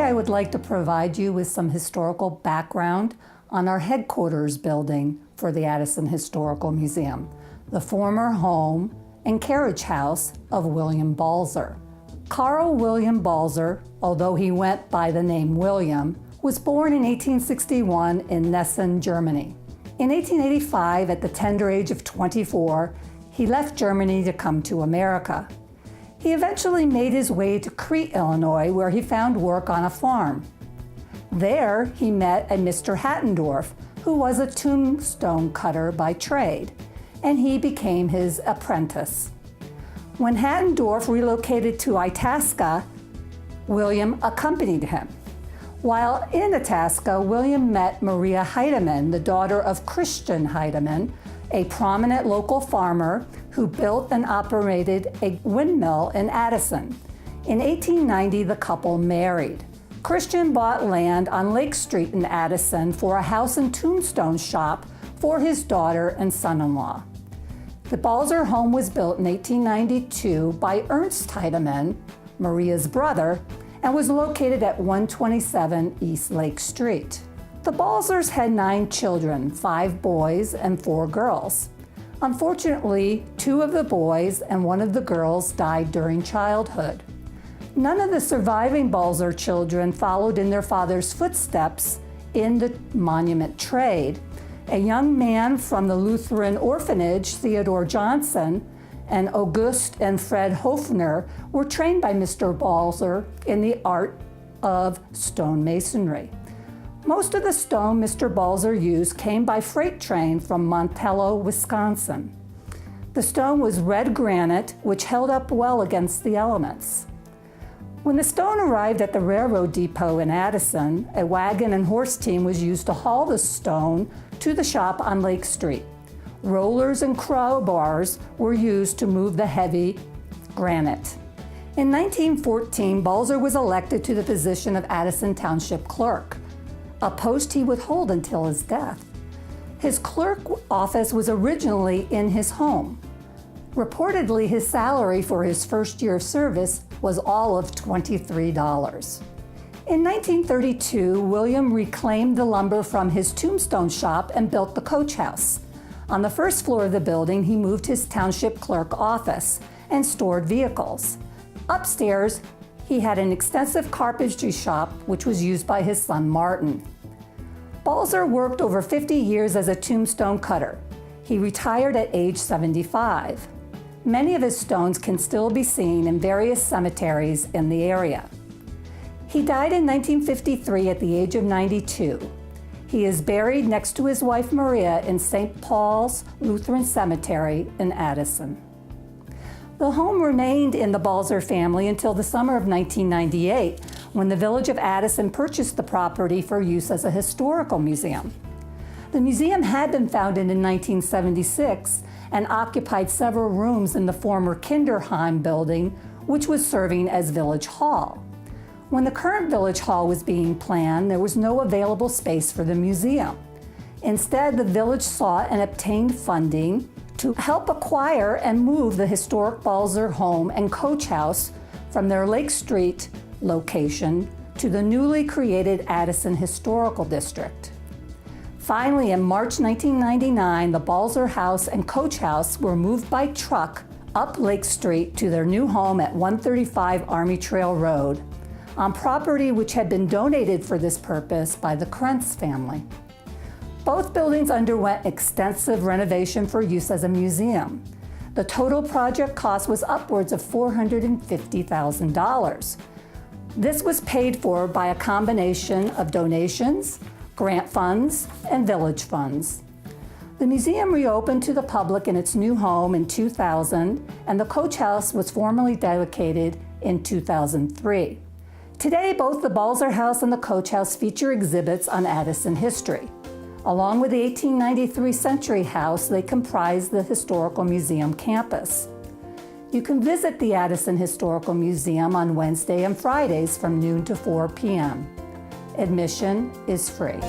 Today I would like to provide you with some historical background on our headquarters building for the Addison Historical Museum, the former home and carriage house of William Balzer. Carl William Balzer, although he went by the name William, was born in 1861 in Nessen, Germany. In 1885, at the tender age of 24, he left Germany to come to America. He eventually made his way to Crete, Illinois, where he found work on a farm. There, he met a Mr. Hattendorf, who was a tombstone cutter by trade, and he became his apprentice. When Hattendorf relocated to Itasca, William accompanied him. While in Itasca, William met Maria Heidemann, the daughter of Christian Heidemann, a prominent local farmer who built and operated a windmill in Addison. In 1890, the couple married. Christian bought land on Lake Street in Addison for a house and tombstone shop for his daughter and son-in-law. The Balzer home was built in 1892 by Ernst Heidemann, Maria's brother, and was located at 127 East Lake Street. The Balzers had 9 children, 5 boys and 4 girls. Unfortunately, 2 of the boys and 1 of the girls died during childhood. None of the surviving Balzer children followed in their father's footsteps in the monument trade. A young man from the Lutheran orphanage, Theodore Johnson, and August and Fred Hofner were trained by Mr. Balzer in the art of stonemasonry. Most of the stone Mr. Balzer used came by freight train from Montello, Wisconsin. The stone was red granite, which held up well against the elements. When the stone arrived at the railroad depot in Addison, a wagon and horse team was used to haul the stone to the shop on Lake Street. Rollers and crowbars were used to move the heavy granite. In 1914, Balzer was elected to the position of Addison Township Clerk, a post he would hold until his death. His clerk office was originally in his home. Reportedly, his salary for his first year of service was all of $23. In 1932, William reclaimed the lumber from his tombstone shop and built the coach house. On the first floor of the building, he moved his township clerk office and stored vehicles. Upstairs, he had an extensive carpentry shop, which was used by his son Martin. Balzer worked over 50 years as a tombstone cutter. He retired at age 75. Many of his stones can still be seen in various cemeteries in the area. He died in 1953 at the age of 92. He is buried next to his wife Maria in St. Paul's Lutheran Cemetery in Addison. The home remained in the Balzer family until the summer of 1998, when the village of Addison purchased the property for use as a historical museum. The museum had been founded in 1976 and occupied several rooms in the former Kinderheim building, which was serving as Village Hall. When the current Village Hall was being planned, there was no available space for the museum. Instead, the village sought and obtained funding to help acquire and move the historic Balzer home and coach house from their Lake Street location to the newly created Addison Historical District. Finally, in March 1999, the Balzer house and coach house were moved by truck up Lake Street to their new home at 135 Army Trail Road, on property which had been donated for this purpose by the Krentz family. Both buildings underwent extensive renovation for use as a museum. The total project cost was upwards of $450,000. This was paid for by a combination of donations, grant funds, and village funds. The museum reopened to the public in its new home in 2000, and the coach house was formally dedicated in 2003. Today, both the Balzer House and the Coach House feature exhibits on Addison history. Along with the 1893 Century House, they comprise the Historical Museum campus. You can visit the Addison Historical Museum on Wednesday and Fridays from noon to 4 p.m. Admission is free.